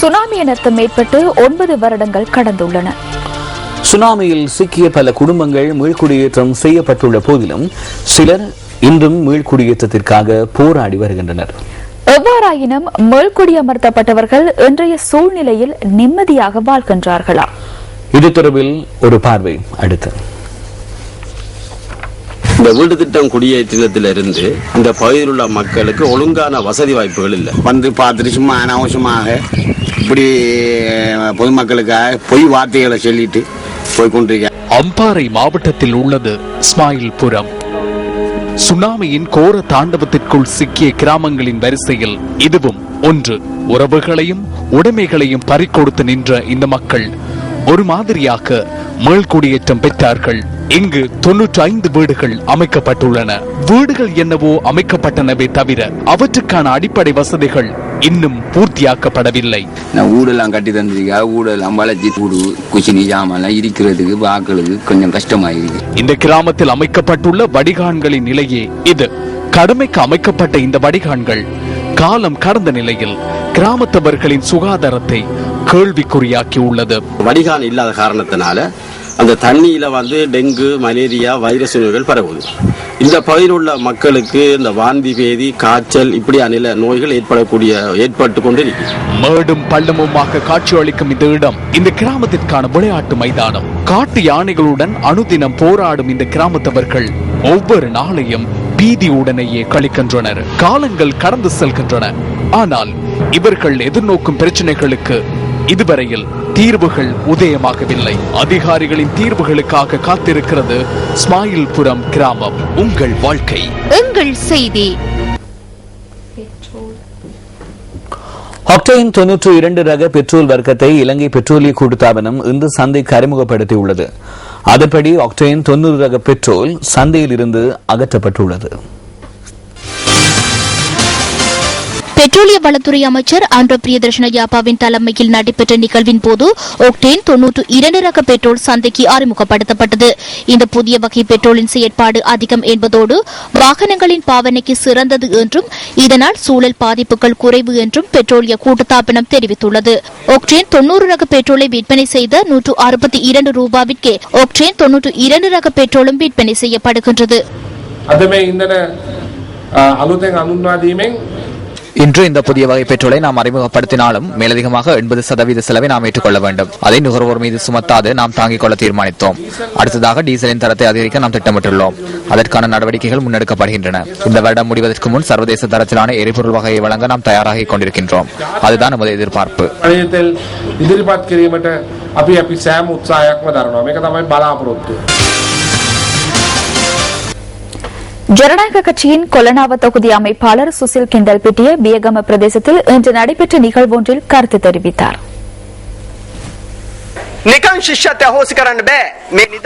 Tsunami அனர்த்தம் ஏற்பட்டு 9 வருடங்கள் கடந்துள்ளன. சுனாமியில் சிக்கிய பல குடும்பங்கள் மீள்குடியேற்றம் செய்யப்பட்டுள்ள போதிலும் சிலர் இன்றும் மீள்குடியேற்றத்திற்காக போராடி வருகின்றனர். எவ்வாறாயினும் மீள்குடியமர்த்தப்பட்டவர்கள் இன்றைய சூழ்நிலையில் நிம்மதியாக வாழ்கின்றார்களா? இது தொடர்பில் ஒரு பார்வை அடுத்து. இந்த வீடு திட்டம் குடியேற்றத்திலிருந்து இந்த பகுதியில் உள்ள மக்களுக்கு ஒழுங்கான வசதி வாய்ப்புகள் இல்லை. வந்து பார்த்துட்டு சும்மா அனாவசியமாக இப்படி பொதுமக்களுக்காக பொய் வார்த்தைகளை சொல்லிட்டு போய்கொண்டிருக்க. அம்பாறை மாவட்டத்தில் உள்ளது இஸ்மாயில்புரம். சுனாமியின் கோர தாண்டவத்திற்குள் சிக்கிய கிராமங்களின் வரிசையில் இதுவும் ஒன்று. உறவுகளையும் உடைமைகளையும் பறிக்கொடுத்து நின்ற இந்த மக்கள் ஒரு மாதிரியாக மீள்குடியேற்றம் பெற்றார்கள். இங்கு 95 வீடுகள் அமைக்கப்பட்டுள்ளன. வீடுகள் என்னவோ அமைக்கப்பட்டனவே தவிர அவற்றுக்கான அடிப்படை வசதிகள் இன்னும் பூர்த்தியாக்கப்படவில்லை. ஊடெல்லாம் கட்டி தந்திருக்கா, ஊடெல்லாம் வளர்ச்சி கூடு குச்சினி ஜாமெல்லாம் இருக்கிறதுக்கு வாக்களுக்கு கொஞ்சம் கஷ்டமாயிருக்கு. இந்த கிராமத்தில் அமைக்கப்பட்டுள்ள வடிகான்களின் நிலையே இது. கடமைக்கு அமைக்கப்பட்ட இந்த வடிகான்கள் காலம் கடந்த நிலையில் கிராமத்தவர்களின் சுகாதாரத்தை கேள்விக்குறியாக்கி உள்ளது. வடிகான் இல்லாத காரணத்தினால அந்த தண்ணியில டெங்கு, மலேரியா, வைரஸ் நோய்கள் பரவுது. இந்த பகுதியில் உள்ள மக்களுக்கு இந்த வாந்தி பேதி, காய்ச்சல் இப்படியான நோய்கள் ஏற்பட்டு கொண்டிருக்கு. மேடும் பள்ளமுமாக காட்சி அளிக்கும் இந்த இடம் இந்த கிராமத்திற்கான விளையாட்டு மைதானம். காட்டு யானைகளுடன் அனுதினம் போராடும் இந்த கிராமத்தவர்கள் ஒவ்வொரு நாளையும் பீதியுடனேயே கழிக்கின்றனர். காலங்கள் கடந்து செல்கின்றன. ஆனால் இவர்கள் எதிர்நோக்கும் பிரச்சனைகளுக்கு இதுவரையில் தீர்வுகள் உதயமாகவில்லை. அதிகாரிகளின் தீர்வுகளுக்காக காத்திருக்கிறது இஸ்மாயில்புரம் கிராமம். உங்கள் வாழ்க்கை எங்கள் செய்தி. ஆக்டேன் 92 ரக பெட்ரோல் வர்க்கத்தை இலங்கை பெட்ரோலிய கூட்டுத்தாபனம் இன்று சந்தைக்கு அறிமுகப்படுத்தியுள்ளது. அதன்படி ஆக்டேன் 90 ரக பெட்ரோல் சந்தையில் இருந்து அகற்றப்பட்டுள்ளது. பெட்ரோலிய வளத்துறை அமைச்சர் ஆண்ட்ரோ பிரியதர்ஷன யாப்பாவின் தலைமையில் நடைபெற்ற நிகழ்வின் போது ஒக்டேன் 92 ரக பெட்ரோல் சந்தைக்கு அறிமுகப்படுத்தப்பட்டது. இந்த புதிய வகை பெட்ரோலின் செயற்பாடு அதிகம் என்பதோடு வாகனங்களின் பாவனைக்கு சிறந்தது என்றும் இதனால் சூழல் பாதிப்புகள் குறைவு என்றும் பெட்ரோலிய கூட்டுத்தாபனம் தெரிவித்துள்ளது. ஒக்டேன் 90 ரக பெட்ரோலை விற்பனை செய்த 162 ரூபாவிற்கே ஒக்டேன் 92 ரக பெட்ரோலும் விற்பனை செய்யப்படுகின்றது. இன்று இந்த புதிய வகை பெட்ரோலை நாம் அறிமுகப்படுத்தினாலும் மேலதிகமாக 80% செலவை நாம் ஏற்றுக்கொள்ள வேண்டும். அதை நுகர்வோர் மீது சுமத்தாது நாம் தாங்கிக் கொள்ள தீர்மானித்தோம். அடுத்ததாக டீசலின் தரத்தை அதிகரிக்க நாம் திட்டமிட்டுள்ளோம். அதற்கான நடவடிக்கைகள் முன்னெடுக்கப்படுகின்றன. இந்த வருடம் முடிவதற்கு முன் சர்வதேச தரத்திலான எரிபொருள் வகையை வழங்க நாம் தயாராகிக் கொண்டிருக்கின்றோம். அதுதான் நமது எதிர்பார்ப்பு. ஜனநாயக கட்சியின் கொலனாவ தொகுதி அமைப்பாளர் சுசில் கிண்டல் பிட்டிய பியகம பிரதேசத்தில் இன்று நடைபெற்ற நிகழ்வொன்றில் கருத்து தெரிவித்தார்.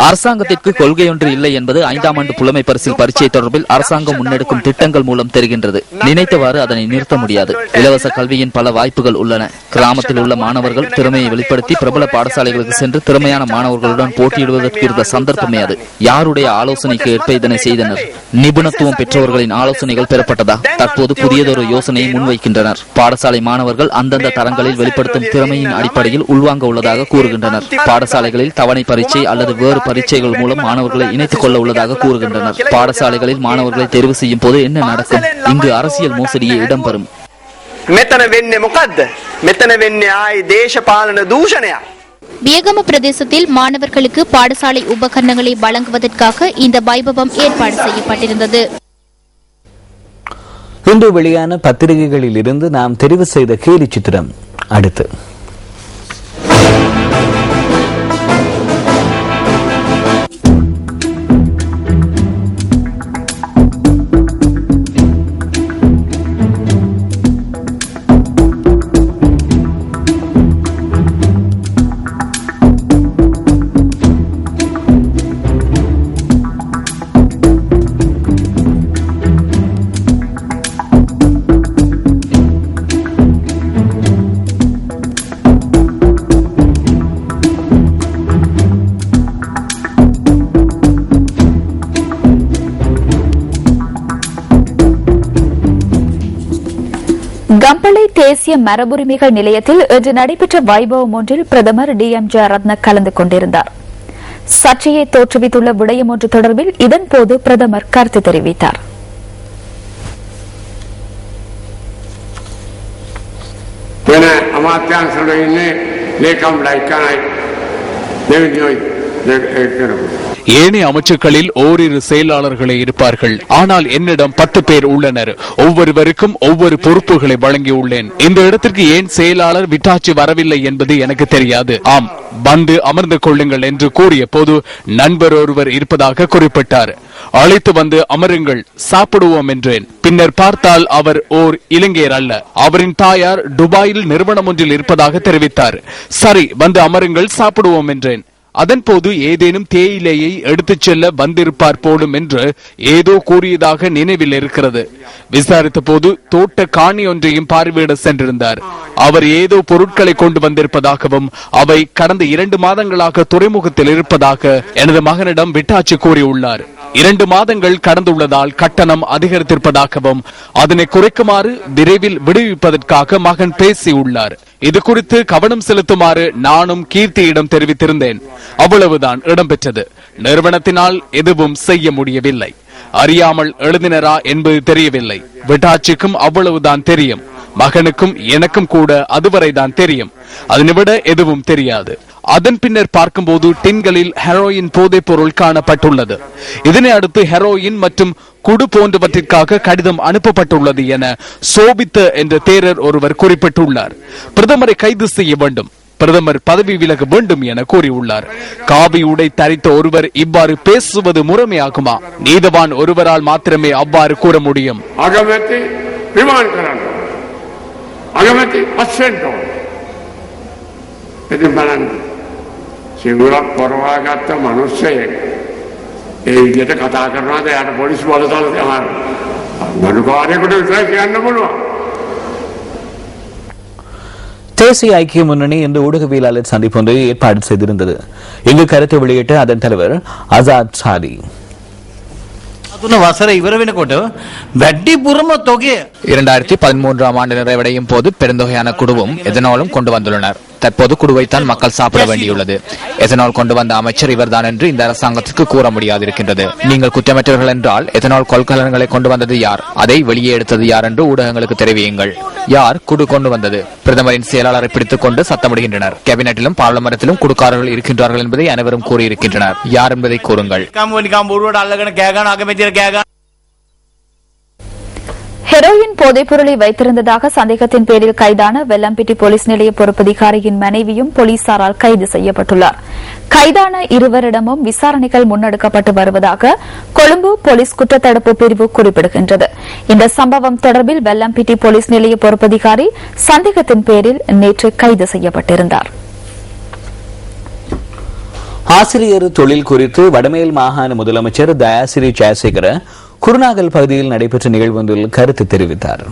அரசாங்கத்திற்கு கொள்கை ஒன்று இல்லை என்பது 5ஆம் ஆண்டு புலமை பரிசில் பரீட்சை தொடர்பில் அரசாங்கம் முன்னெடுக்கும் திட்டங்கள் மூலம் தெரிகின்றது. நினைத்தவாறு அதனை நிறுத்த முடியாது. இலவச கல்வியின் பல வாய்ப்புகள் உள்ளன. கிராமத்தில் உள்ள மாணவர்கள் திறமையை வெளிப்படுத்தி பிரபல பாடசாலைகளுக்கு சென்று திறமையான மாணவர்களுடன் போட்டியிடுவதற்கு இருந்த சந்தர்ப்பமே அது. யாருடைய ஆலோசனைக்கு ஏற்ப இதனை செய்தனர்? நிபுணத்துவம் பெற்றவர்களின் ஆலோசனைகள் பெறப்பட்டதா? தற்போது புதியதொரு யோசனையை முன்வைக்கின்றனர். பாடசாலை மாணவர்கள் அந்தந்த தரங்களில் வெளிப்படுத்தும் திறமையின் அடிப்படையில் உள்வாங்க உள்ளதாக கூறுகின்றனர். பாடசாலைகளில் தவணை பரீட்சை அல்லது வேறு பரீட்சைகள் மூலம் மாணவர்களை இணைத்துக் கொள்ள உள்ளதாக கூறுகின்றனர். பாடசாலைகளில் மாணவர்களை தேர்வு செய்யும் போது என்ன நடக்கும்? இங்கு அரசியல் மோசடியே இடம்பெறும். பியகம பிரதேசத்தில் மாணவர்களுக்கு பாடசாலை உபகரணங்களை வழங்குவதற்காக இந்த வைபவம் ஏற்பாடு செய்யப்பட்டிருந்தது. இன்று வெளியான பத்திரிகைகளில் இருந்து நாம் தெரிவு செய்த கேலி சித்திரம் அடுத்து. தேசிய மரபுரிமைகள் நிலையத்தில் இன்று நடைபெற்ற வைபவம் ஒன்றில் பிரதமர் DMJ ரத்ன கலந்து கொண்டிருந்தார். சர்ச்சையை தோற்றுவித்துள்ள விடயம் ஒன்று தொடர்பில் இதன்போது பிரதமர் கருத்து தெரிவித்தார். ஏனைய அமைச்சுக்களில் ஓரிரு செயலாளர்களே இருப்பார்கள். ஆனால் என்னிடம் 10 பேர் உள்ளனர். ஒவ்வொருவருக்கும் ஒவ்வொரு பொறுப்புகளை வழங்கியுள்ளேன். இந்த இடத்திற்கு ஏன் செயலாளர் விட்டாச்சி வரவில்லை என்பது எனக்கு தெரியாது. ஆம், வந்து அமர்ந்து கொள்ளுங்கள் என்று கூறிய போது நண்பர் ஒருவர் இருப்பதாக குறிப்பிட்டார். அழைத்து வந்து அமருங்கள், சாப்பிடுவோம் என்றேன். பின்னர் பார்த்தால் அவர் ஓர் இலங்கையர் அல்ல. அவரின் தாயார் துபாயில் நிறுவனம் ஒன்றில் இருப்பதாக தெரிவித்தார். சரி, வந்து அமருங்கள், சாப்பிடுவோம் என்றேன். அதன் போது ஏதேனும் தேயிலையை எடுத்துச் செல்ல வந்திருப்பார் போலும் என்று ஏதோ கூறியதாக நினைவில் இருக்கிறது. விசாரித்த போது தோட்ட காணி ஒன்றையும் பார்வையிட சென்றிருந்தார். அவர் ஏதோ பொருட்களை கொண்டு வந்திருப்பதாகவும் அவை கடந்த 2 மாதங்களாக துறைமுகத்தில் இருப்பதாக எனது மகனிடம் விட்டாச்சி கூறியுள்ளார். 2 மாதங்கள் கடந்துள்ளதால் கட்டணம் அதிகரித்திருப்பதாகவும் அதனை குறைக்குமாறு விரைவில் விடுவிப்பதற்காக மகன் பேசியுள்ளார். இது குறித்து கவனம் செலுத்துமாறு நானும் கீர்த்தியிடம் தெரிவித்திருந்தேன். அவ்வளவுதான் இடம்பெற்றது. நிறுவனத்தினால் எதுவும் செய்ய முடியவில்லை. அறியாமல் எழுதினரா என்பது தெரியவில்லை. விட்டாட்சிக்கும் அவ்வளவுதான் தெரியும். மகனுக்கும் எனக்கும் கூட அதுவரைதான் தெரியும். அதனைவிட எதுவும் தெரியாது. அதன் பின்னர் பார்க்கும்போது டின்களில் ஹெரோயின் போதைப் பொருள் காணப்பட்டுள்ளது. இதனை அடுத்து ஹெரோயின் மற்றும் குடு போன்றவற்றிற்காக கடிதம் அனுப்பப்பட்டுள்ளது என சோபித்த என்ற தேரர் ஒருவர் குறிப்பிட்டுள்ளார். பிரதமரை கைது செய்ய வேண்டும், பிரதமர் பதவி விலக வேண்டும் என கூறியுள்ளார். காவி உடை தரித்த ஒருவர் இவ்வாறு பேசுவது முறைமையாகுமா? நீதவான் ஒருவரால் மாத்திரமே அவ்வாறு கூற முடியும். සිංගුරක් පොරවාගත්ත මනුස්සයෙක් ඒ විදිහට කතා කරනවාද? එයාට පොලිස් බලතල තමයි ගඩුකාරයෙකුට විතරයි කියන්න පුළුවන්. தேசிய ஐக்கிய முன்னணி இன்று ஊடகவியலாளர் சந்திப்பு ஒன்றை ஏற்பாடு செய்திருந்தது. இங்கு கருத்தை வெளியிட்ட அதன் தலைவர் ஆசாத் சாதி 2013 ஆண்டு நிறைவடையும் போது பெருந்தொகையான குடுவும் எதனாலும் கொண்டு வந்துள்ளனர். தற்போது குடுவைத்தான் மக்கள் சாப்பிட வேண்டியுள்ளது. எதனால் கொண்டு வந்த அமைச்சர் இவர்தான் என்று இந்த அரசாங்கத்திற்கு கூற முடியாது இருக்கின்றது. நீங்கள் குற்றமற்றவர்கள் என்றால் எதனால் கொள்கலன்களை கொண்டு வந்தது யார்? அதை வெளியே எடுத்தது யார் என்று ஊடகங்களுக்கு தெரிவியுங்கள். யார் குடு கொண்டு வந்தது? பிரதமரின் செயலாளரை பிடித்துக் கொண்டு சத்தமிடுகின்றனர். கேபினட்டிலும் பாராளுமன்றத்திலும் குடுக்காரர்கள் இருக்கின்றார்கள் என்பதை அனைவரும் கூறியிருக்கின்றனர். யார் என்பதை கூறுங்கள். ஹெரோயின் போதைப் பொருளை வைத்திருந்ததாக சந்தேகத்தின் பேரில் கைதான வெல்லம்பிட்டி போலீஸ் நிலைய பொறுப்பதிகாரியின் மனைவியும் போலீசாரால் கைது செய்யப்பட்டுள்ளார். கைதான இருவரிடமும் விசாரணைகள் முன்னெடுக்கப்பட்டு வருவதாக கொழும்பு போலீஸ் குற்றத்தடுப்பு பிரிவு குறிப்பிடுகின்றது. இந்த சம்பவம் தொடர்பில் வெல்லம்பிட்டி போலீஸ் நிலைய பொறுப்பதிகாரி சந்தேகத்தின் பேரில் நேற்று கைது செய்யப்பட்டிருந்தார். ஆசிரியர் தொழில் குறித்து வடமேல் மாகாண முதலமைச்சர் தயாசிரி ஜெயசேகர குருநாகல் பகுதியில் நடைபெற்ற நிகழ்வொன்றில் கருத்து தெரிவித்தார்.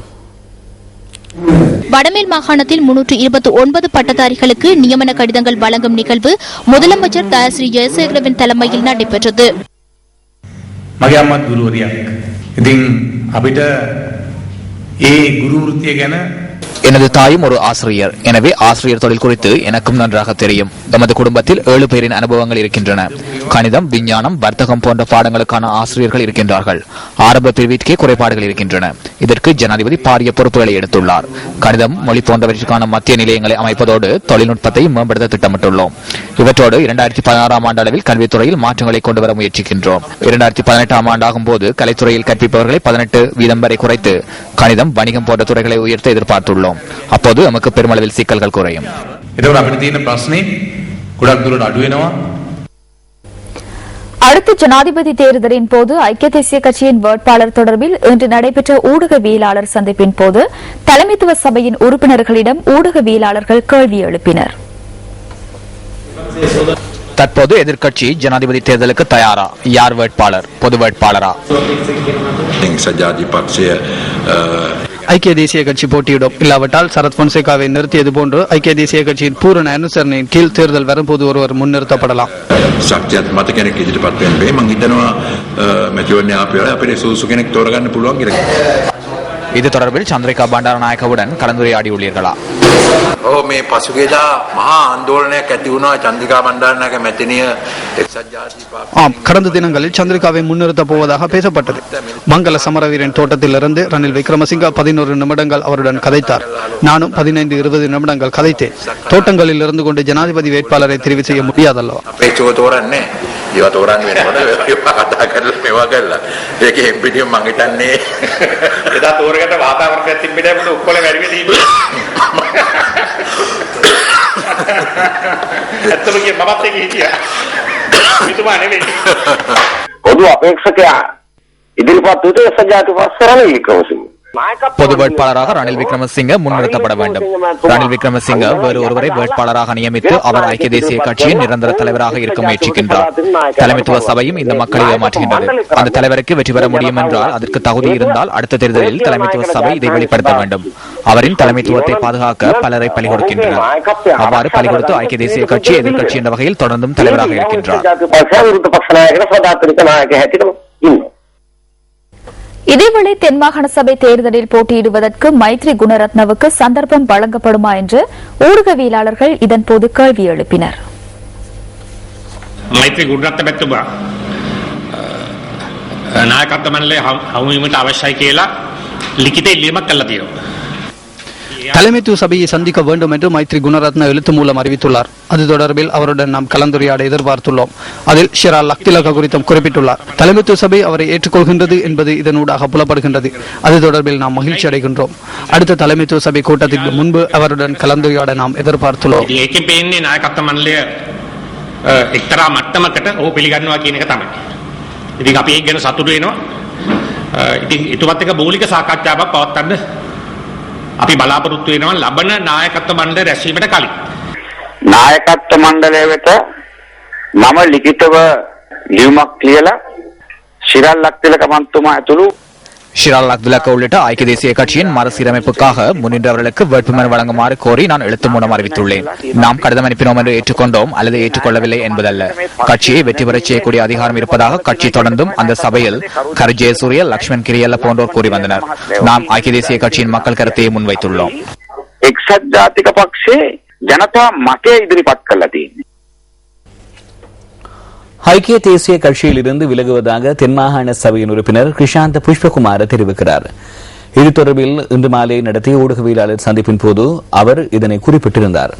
வடமேல் மாகாணத்தில் 329 பட்டதாரிகளுக்கு நியமன கடிதங்கள் வழங்கும் நிகழ்வு முதலமைச்சர் தயாசிரி ஜெயசேகரவின் தலைமையில் நடைபெற்றது. எனது தாயும் ஒரு ஆசிரியர். எனவே ஆசிரியர் தொழில் குறித்து எனக்கும் நன்றாக தெரியும். நமது குடும்பத்தில் 7 பேரின் அனுபவங்கள் இருக்கின்றன. கணிதம், விஞ்ஞானம், வர்த்தகம் போன்ற பாடங்களுக்கான ஆசிரியர்கள் இருக்கின்றார்கள். ஆரம்ப பிரிவிற்கே குறைபாடுகள் இருக்கின்றன. இதற்கு ஜனாதிபதி பாரிய பொறுப்புகளை எடுத்துள்ளார். கணிதம், மொழி போன்றவற்றிற்கான மத்திய நிலையங்களை அமைப்பதோடு தொழில்நுட்பத்தை மேம்படுத்த திட்டமிட்டுள்ளோம். இவற்றோடு 2016 ஆண்டு அளவில் கல்வித்துறையில் மாற்றங்களை கொண்டு வர முயற்சிக்கின்றோம். 2018 ஆண்டாகும் போது கலைத்துறையில் கற்பிப்பவர்களை 18% வரை குறைத்து கணிதம், வணிகம் போன்ற துறைகளை உயர்த்த எதிர்பார்த்துள்ளோம். அப்போது நமக்கு பெருமளவில் சிக்கல்கள் குறையும். அடுத்த ஜனாதிபதி தேர்தலின் போது ஐக்கிய தேசிய கட்சியின் வேட்பாளர் தொடர்பில் இன்று நடைபெற்ற ஊடகவியலாளர் சந்திப்பின் போது தலைமைத்துவ சபையின் உறுப்பினர்களிடம் ஊடகவியலாளர்கள் கேள்வி எழுப்பினர். தற்போது எதிர்க்கட்சி ஜனாதிபதி தேர்தலுக்கு தயாரா? யார் வேட்பாளர்? பொது வேட்பாளரா? ஐக்கிய தேசிய கட்சி போட்டியிடும். இல்லாவிட்டால் சரத் பொன்சேகாவை நிறுத்தியது போன்று ஐக்கிய தேசிய கட்சியின் பூரண அனுசரணையின் கீழ் தேர்தல் வரும்போது ஒருவர் முன்னிறுத்தப்படலாம். இது தொடர்பில் சந்திரிகா பண்டாரநாயக்கவுடன் கலந்துரையாடியுள்ளீர்களா? මේ පසුගියදා මහා ආందోලනයක් ඇති වුණා චන්ද්‍රිකා බණ්ඩාරනායක මැතිණිය එක්සත් ජාතික ஆம், கடந்த தினங்களில் சந்திரிகாவை முன்னிறுத்தப் போவதாக பேசப்பட்டது. மங்கள சமரவீரன் தோட்டத்திலிருந்து ரணில் விக்ரமசிங்க 11 நிமிடங்கள் அவருடன் கதைத்தார். நானும் 15-20 நிமிடங்கள் கதைத்தேன். தோட்டங்களில் இருந்து கொண்டு ஜனாதிபதி வேட்பாளரை தெரிவு செய்ய முடியாதல்லவா? අපේක්ෂව තෝරන්නේ ඒවා තෝරන්න වෙනකොට ඒවා කතා කරලා මේවා කරලා ඒකේ එම්පිටියම් මං හිතන්නේ එදා තෝරගත්ත වාතාවරණයක් තිබ්බේ නැහැ මොකද ඔක්කොම වැඩි වෙලා ඉන්නේ ඇත්තම කිය මමත් ඒක හිතියා මිතුමා නෙවෙයි පොදු අපේක්ෂකයා ඉදිරිපත් වූ සජාතු පස්සරණ වික්‍රමසිංහ பொது வேட்பாளராக ரணில் விக்ரமசிங்க முன்னிறுத்தப்பட வேண்டும். ரணில் விக்ரமசிங்க வேறு ஒருவரை வேட்பாளராக நியமித்து அவர் ஐக்கிய தேசிய கட்சியின் நிரந்தர தலைவராக இருக்க முயற்சிக்கின்றார். தலைமைத்துவ சபையும் இந்த மக்களை ஏமாற்றுகின்றது. அந்த தலைவருக்கு வெற்றி பெற முடியும் என்றால், அதற்கு தகுதி இருந்தால் அடுத்த தேர்தலில் தலைமைத்துவ சபை இதை வெளிப்படுத்த வேண்டும். அவரின் தலைமைத்துவத்தை பாதுகாக்க பலரை பலி கொடுக்கின்றனர். அவ்வாறு பலி கொடுத்து ஐக்கிய தேசிய கட்சி எதிர்கட்சி என்ற வகையில் தொடர்ந்தும் தலைவராக இருக்கின்றார். இதேவேளை தென்மாகாண சபை தேர்தலில் போட்டியிடுவதற்கு மைத்ரி குணரத்னவுக்கு சந்தர்ப்பம் வழங்கப்படுமா என்று ஊடகவியலாளர்கள் இதன்போது கேள்வி எழுப்பினர். மைத்ரி குணரத்ன பெத்துமா நாயකත්ව මණ්ඩලය හමු වීමට අවශ්‍යයි කියලා ලිඛිත ඉල්ලීමක් කළා තියෙනවා. தலைமைத்துவ சபையை சந்திக்க வேண்டும் என்று மைத்ரி குணரத்ன எழுத்து மூலம் அறிவித்துள்ளார். அது தொடர்பில் அவருடன் நாம் கலந்துரையாட எதிர்பார்த்துள்ளோம். அதில் ஷிரா லக்திலக குறித்தும் குறிப்பிட்டுள்ளார். தலைமைத்துவ சபை அவரை ஏற்றுக்கொள்கின்றது என்பது இதனூடாக புலப்படுகின்றது. அது தொடர்பில் நாம் மகிழ்ச்சி அடைகின்றோம். அடுத்த தலைமைத்துவ சபை கூட்டத்திற்கு முன்பு அவருடன் கலந்துரையாட நாம் எதிர்பார்த்துள்ளோம். ඒකෙන් පේන්නේ නායකත්ව මණ්ඩලය එක්තරා මට්ටමකට ඕ පිළිගන්නවා කියන එක තමයි. ඉතින් අපි ඒක ගැන සතුටු වෙනවා. ඉතින් ඊටවත් එක මූලික සාකච්ඡාවක් පවත්වන්න අපි බලාපොරොත්තු වෙනවා ලබන නායකත්ව මණ්ඩල රැස්වීමට කලින්. නායකත්ව මණ්ඩලය වෙත මම ලිඛිතව ලියුමක් ලියලා ශිරල් ලක්තිලක මන්තුමා ඇතුළු ஷிரால் அக்துல்லா உள்ளிட்ட ஐக்கிய தேசிய கட்சியின் மறுசீரமைப்புக்காக முன்னின்றவர்களுக்கு வேட்புமனு வழங்குமாறு கோரி நான் எழுத்து மூலம் அறிவித்துள்ளேன். நாம் கடிதம் அனுப்பினோம் என்று ஏற்றுக்கொண்டோம் அல்லது ஏற்றுக்கொள்ளவில்லை என்பதல்ல. கட்சியை வெற்றி பெறச் செய்யக்கூடிய அதிகாரம் இருப்பதாக கட்சி தொடர்ந்தும் அந்த சபையில் கரு ஜெயசூரிய, லக்ஷ்மண் கிரியல்ல போன்றோர் கூறி வந்தனர். நாம் ஐக்கிய தேசிய கட்சியின் மக்கள் கருத்தையை முன்வைத்துள்ளோம். එක්සත් ජාතික පක්ෂයේ ජනතා මතය ඉදිරිපත් කළා තියෙනවා. ஐக்கிய தேசிய கட்சியில் இருந்து விலகுவதாக தென்மாகாண சபையின் உறுப்பினர் கிருஷாந்த புஷ்பகுமார் தெரிவிக்கிறார். இது தொடர்பில் இன்று மாலை நடத்திய ஊடகவியலாளர் சந்திப்பின் போது அவர் இதனை குறிப்பிட்டிருந்தார்.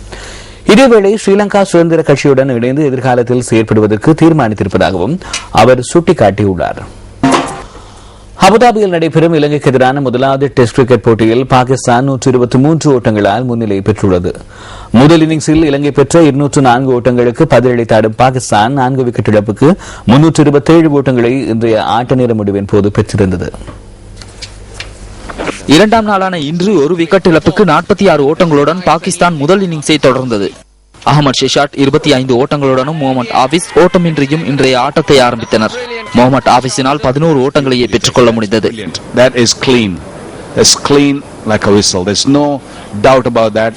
இதேவேளை ஸ்ரீலங்கா சுதந்திர கட்சியுடன் இணைந்து எதிர்காலத்தில் செயற்படுவதற்கு தீர்மானித்திருப்பதாகவும் அவர் சுட்டிக்காட்டியுள்ளார். அபுதாபியில் நடைபெறும் இலங்கைக்கு எதிரான முதலாவது டெஸ்ட் கிரிக்கெட் போட்டியில் பாகிஸ்தான் 123 ஓட்டங்களால் முன்னிலை பெற்றுள்ளது. முதல் இன்னிங்ஸில் இலங்கை பெற்ற 204 ஓட்டங்களுக்கு பதிலளித்த ஆடும் பாகிஸ்தான் 4 விக்கெட் இழப்புக்கு 327 ஓட்டங்களை இன்றைய ஆட்ட நேர முடிவின் போது பெற்றிருந்தது. இரண்டாம் நாளான இன்று ஒரு விக்கெட் இழப்புக்கு 46 ஓட்டங்களுடன் பாகிஸ்தான் முதல் இன்னிங்ஸை தொடர்ந்தது. அகமது ஷெஷாட் 25 ஓட்டங்களுடனும் முகமது ஆபிஸ் ஓட்டமின்றியும் இன்றைய ஆட்டத்தை ஆரம்பித்தனர். முகமது ஆபிஸினால் 11 ஓட்டங்களையே பெற்றுக்கொள்ள முடிந்தது.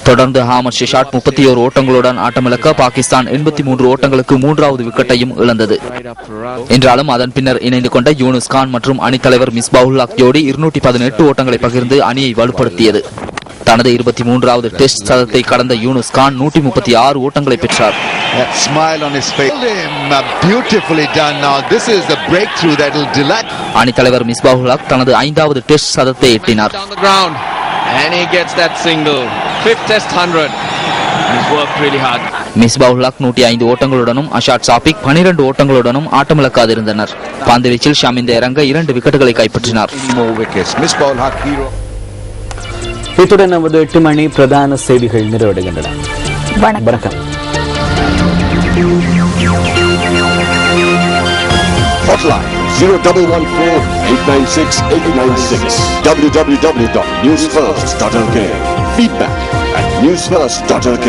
தொடர்ந்து அகமது ஷெஷாட் 31 ஓட்டங்களுடன் ஆட்டமிழக்க பாகிஸ்தான் 83 ஓட்டங்களுக்கு 3வது விக்கெட்டையும் இழந்தது. என்றாலும் அதன் பின்னர் இணைந்து கொண்ட யூனுஸ் கான் மற்றும் அணித்தலைவர் மிஸ்பாவுல் ஹக் ஜோடி 218 ஓட்டங்களை பகிர்ந்து அணியை வலுப்படுத்தியது. தனது 23வது டெஸ்ட் சதத்தை கடந்த யூனுஸ் கான் 136 ஓட்டங்களை பெற்றார். அணித்தலைவர் மிஸ்பாவுல் ஹக் தனது 5வது டெஸ்ட் சதத்தை எட்டினார். மிஸ்பாவுல் ஹக் 105 ஓட்டங்களுடனும் அஷாத் சாபிக் 12 ஓட்டங்களுடனும் ஆட்டமிழக்காதிருந்தனர். பந்துவீச்சில் ஷமிந்த இறங்க 2 விக்கெட்டுகளை கைப்பற்றினார். இத்துடன் நமது 8 மணி பிரதான செய்திகள் நிறைவடைகின்றன. வணக்கம். Hotline 0114-896-896 www.newsfirst.lk. Feedback at newsfirst.lk.